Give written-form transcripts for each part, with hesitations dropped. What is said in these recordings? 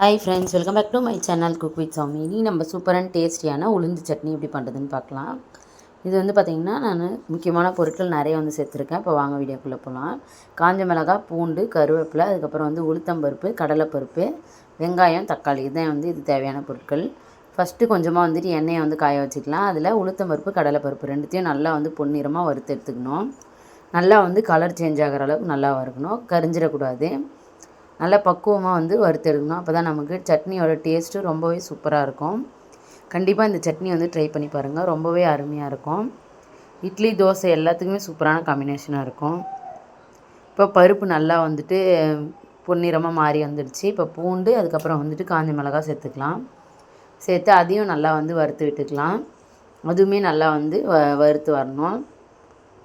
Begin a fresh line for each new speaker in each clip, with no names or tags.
Hi friends, welcome back to my channel cook with Sami. இனி நம்ம super and டேஸ்டியான உளுந்து சட்னி எப்படி பண்ணுறதுன்னு பார்க்கலாம். இது வந்து பார்த்திங்கன்னா நான் முக்கியமான பொருட்கள் நிறைய வந்து சேர்த்துருக்கேன். இப்போ வாங்க வீடியோக்குள்ளே போகலாம். காஞ்ச மிளகாய், பூண்டு, கருவேப்பிலை, அதுக்கப்புறம் வந்து உளுத்தம்பருப்பு, கடலைப்பருப்பு, வெங்காயம், தக்காளி, இதுதான் வந்து இது தேவையான பொருட்கள். ஃபஸ்ட்டு கொஞ்சமாக வந்துட்டு எண்ணெயை வந்து காய வச்சுக்கலாம். அதில் உளுத்தம்பருப்பு, கடலைப்பருப்பு ரெண்டுத்தையும் நல்லா வந்து பொன்னிறமாக வறுத்து எடுத்துக்கணும். நல்லா வந்து கலர் சேஞ்ச் ஆகிற அளவுக்கு நல்லா வறுக்கணும், கரிஞ்சிடக்கூடாது. நல்லா பக்குவமாக வந்து வறுத்தெடுக்கணும். அப்போ தான் நமக்கு சட்னியோட டேஸ்ட்டு ரொம்பவே சூப்பராக இருக்கும். கண்டிப்பாக இந்த சட்னி வந்து ட்ரை பண்ணி பாருங்கள், ரொம்பவே அருமையாக இருக்கும். இட்லி, தோசை எல்லாத்துக்குமே சூப்பரான காம்பினேஷனாக இருக்கும். இப்போ பருப்பு நல்லா வந்துட்டு பொன்னிறமாக மாறி வந்துடுச்சு. இப்போ பூண்டு, அதுக்கப்புறம் வந்துட்டு காஞ்ச மிளகாய் சேர்த்துக்கலாம். சேர்த்து அதையும் நல்லா வந்து வறுத்து விட்டுக்கலாம். அதுவுமே நல்லா வந்து வறுத்து வரணும்.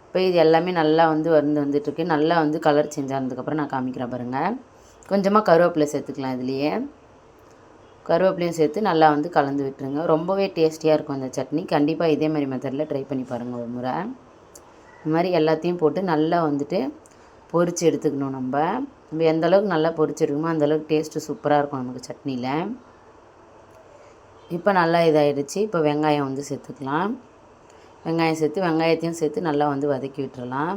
இப்போ இது எல்லாமே நல்லா வந்து வந்துட்டுருக்கு. நல்லா வந்து கலர் சேஞ்ச் ஆனதுக்கப்புறம் நான் காமிக்கிறேன் பாருங்கள். கொஞ்சமாக கருவேப்பிலை சேர்த்துக்கலாம். இதுலேயே கருவேப்பிலையும் சேர்த்து நல்லா வந்து கலந்து விட்டுருங்க. ரொம்பவே டேஸ்டியாக இருக்கும் இந்த சட்னி. கண்டிப்பாக இதே மாதிரி மெத்தடில் ட்ரை பண்ணி பாருங்கள் ஒரு முறை. இந்த மாதிரி எல்லாத்தையும் போட்டு நல்லா வந்துட்டு பொரித்து எடுத்துக்கணும். நம்ம எந்த அளவுக்கு நல்லா பொரிச்சு எடுக்கணுமோ அந்தளவுக்கு டேஸ்ட்டு சூப்பராக இருக்கும் நமக்கு சட்னியில். இப்போ நல்லா இதாகிடுச்சு. இப்போ வெங்காயம் வந்து சேர்த்துக்கலாம். வெங்காயத்தையும் சேர்த்து நல்லா வந்து வதக்கி விட்டுறலாம்.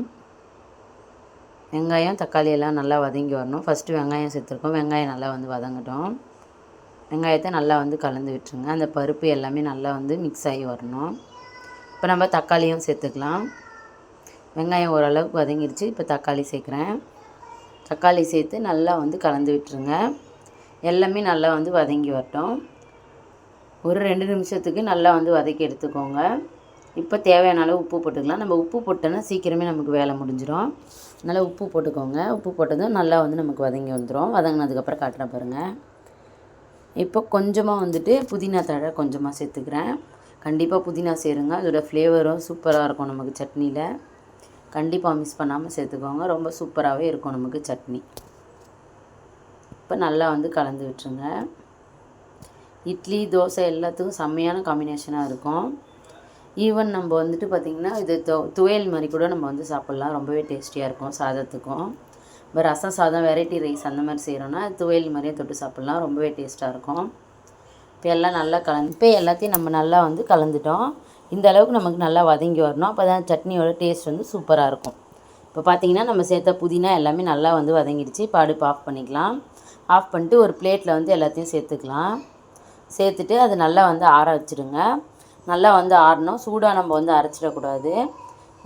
வெங்காயம், தக்காளி எல்லாம் நல்லா வதங்கி வரணும். ஃபஸ்ட்டு வெங்காயம் சேர்த்துருக்கோம். வெங்காயம் நல்லா வந்து வதங்கட்டும். வெங்காயத்தை நல்லா வந்து கலந்து விட்டுருங்க. அந்த பருப்பு எல்லாமே நல்லா வந்து மிக்ஸ் ஆகி வரணும். இப்போ நம்ம தக்காளியும் சேர்த்துக்கலாம். வெங்காயம் ஓரளவுக்கு வதங்கிடுச்சு. இப்போ தக்காளி சேர்க்குறேன். தக்காளி சேர்த்து நல்லா வந்து கலந்து விட்டுருங்க. எல்லாமே நல்லா வந்து வதங்கி வரட்டும். ஒரு 2 நிமிஷத்துக்கு நல்லா வந்து வதக்கி எடுத்துக்கோங்க. இப்போ தேவையான அளவு உப்பு போட்டுக்கலாம். நம்ம உப்பு போட்டோன்னா சீக்கிரமே நமக்கு வேலை முடிஞ்சிடும். அதனால் உப்பு போட்டுக்கோங்க. உப்பு போட்டதும் நல்லா வந்து நமக்கு வதங்கி வந்துடும். வதங்கினதுக்கப்புறம் காட்டுறேன் பாருங்கள். இப்போ கொஞ்சமாக வந்துட்டு புதினா தழை கொஞ்சமாக சேர்த்துக்கிறேன். கண்டிப்பாக புதினா சேருங்க, அதோடய ஃப்ளேவரும் சூப்பராக இருக்கும் நமக்கு சட்னியில். கண்டிப்பாக மிஸ் பண்ணாமல் சேர்த்துக்கோங்க. ரொம்ப சூப்பராகவே இருக்கும் நமக்கு சட்னி. இப்போ நல்லா வந்து கலந்து விட்டுருங்க. இட்லி, தோசை எல்லாத்துக்கும் செம்மையான காம்பினேஷனாக இருக்கும். ஈவன் நம்ம வந்துட்டு பார்த்திங்கன்னா இது துவையல் மாதிரி கூட நம்ம வந்து சாப்பிட்லாம். ரொம்பவே டேஸ்டியாக இருக்கும் சாதத்துக்கும். இப்போ ரசம் சாதம், வெரைட்டி ரைஸ் அந்த மாதிரி செய்கிறோன்னா துவையல் மாதிரியே தொட்டு சாப்பிட்லாம். ரொம்பவே டேஸ்ட்டாக இருக்கும். இப்போ எல்லாம் நல்லா இப்போ எல்லாத்தையும் நம்ம நல்லா வந்து கலந்துட்டோம். இந்த அளவுக்கு நமக்கு நல்லா வதங்கி வரணும். அப்போ தான் சட்னியோட டேஸ்ட் வந்து சூப்பராக இருக்கும். இப்போ பார்த்திங்கன்னா நம்ம சேர்த்த புதினா எல்லாமே நல்லா வந்து வதங்கிடுச்சு. இப்போ அடுப்பு ஆஃப் பண்ணிக்கலாம். ஆஃப் பண்ணிட்டு ஒரு பிளேட்டில் வந்து எல்லாத்தையும் சேர்த்துக்கலாம். சேர்த்துட்டு அது நல்லா வந்து ஆற வச்சுடுங்க. நல்லா வந்து ஆறணும். சூடாக நம்ம வந்து அரைச்சிடக்கூடாது.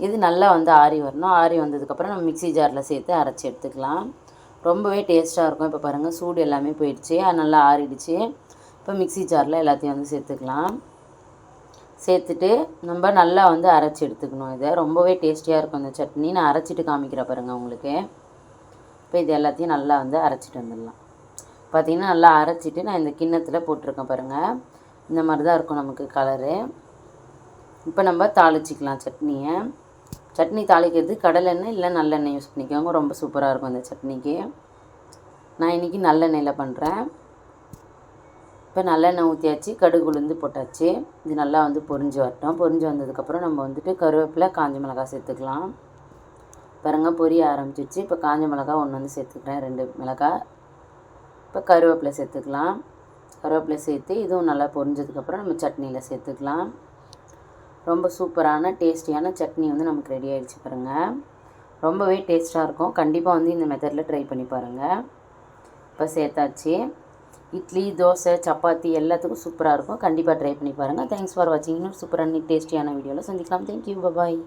இது நல்லா வந்து ஆறி வரணும். ஆறி வந்ததுக்கப்புறம் நம்ம மிக்ஸி ஜாரில் சேர்த்து அரைச்சி எடுத்துக்கலாம். ரொம்பவே டேஸ்ட்டாக இருக்கும். இப்போ பாருங்கள், சூடு எல்லாமே போயிடுச்சு. அது நல்லா ஆறிடுச்சு. இப்போ மிக்ஸி ஜாரில் எல்லாத்தையும் வந்து சேர்த்துக்கலாம். சேர்த்துட்டு நம்ம நல்லா வந்து அரைச்சி எடுத்துக்கணும். இதை ரொம்பவே டேஸ்டியாக இருக்கும் இந்த சட்னி. நான் அரைச்சிட்டு காமிக்கிறேன் பாருங்கள் உங்களுக்கு. இப்போ இது எல்லாத்தையும் நல்லா வந்து அரைச்சிட்டு வந்துடலாம். பார்த்திங்கன்னா நல்லா அரைச்சிட்டு நான் இந்த கிண்ணத்தில் போட்டிருக்கேன் பாருங்கள். இந்த மாதிரி தான் இருக்கும் நமக்கு கலரு. இப்போ நம்ம தாளிச்சிக்கலாம் சட்னியை. சட்னி தாளிக்கிறது கடலெண்ணெய் இல்லை நல்லெண்ணெய் யூஸ் பண்ணிக்கோங்க. ரொம்ப சூப்பராக இருக்கும் இந்த சட்னிக்கு. நான் இன்றைக்கி நல்லெண்ணெயில் பண்ணுறேன். இப்போ நல்லெண்ணெய் ஊற்றியாச்சு, கடுகு உளுந்து போட்டாச்சு. இது நல்லா வந்து பொரிஞ்சு வரட்டும். பொரிஞ்சு வந்ததுக்கப்புறம் நம்ம வந்துட்டு கருவேப்பிலை, காஞ்ச மிளகாய் சேர்த்துக்கலாம். பாருங்கள், பொரிய ஆரம்பிச்சிச்சு. இப்போ காஞ்ச மிளகாய் ஒன்று வந்து சேர்த்துக்கிறேன், 2 மிளகாய். இப்போ கருவேப்பிலை சேர்த்துக்கலாம். கருவேப்பிலை சேர்த்து இதுவும் நல்லா பொரிஞ்சதுக்கப்புறம் நம்ம சட்னியில் சேர்த்துக்கலாம். ரொம்ப சூப்பரான டேஸ்டியான சட்னி வந்து நமக்கு ரெடி ஆகிடுச்சு பாருங்கள். ரொம்பவே டேஸ்ட்டாக இருக்கும். கண்டிப்பாக வந்து இந்த மெத்தடில் ட்ரை பண்ணி பாருங்கள். இப்போ சேர்த்தாச்சு. இட்லி, தோசை, சப்பாத்தி எல்லாத்துக்கும் சூப்பராக இருக்கும். கண்டிப்பாக ட்ரை பண்ணி பாருங்கள். தேங்க்ஸ் ஃபார் வாட்சிங். இன்னும் சூப்பரான டேஸ்டியான வீடியோவில் சந்திக்கலாம். தேங்க்யூ, பாய்.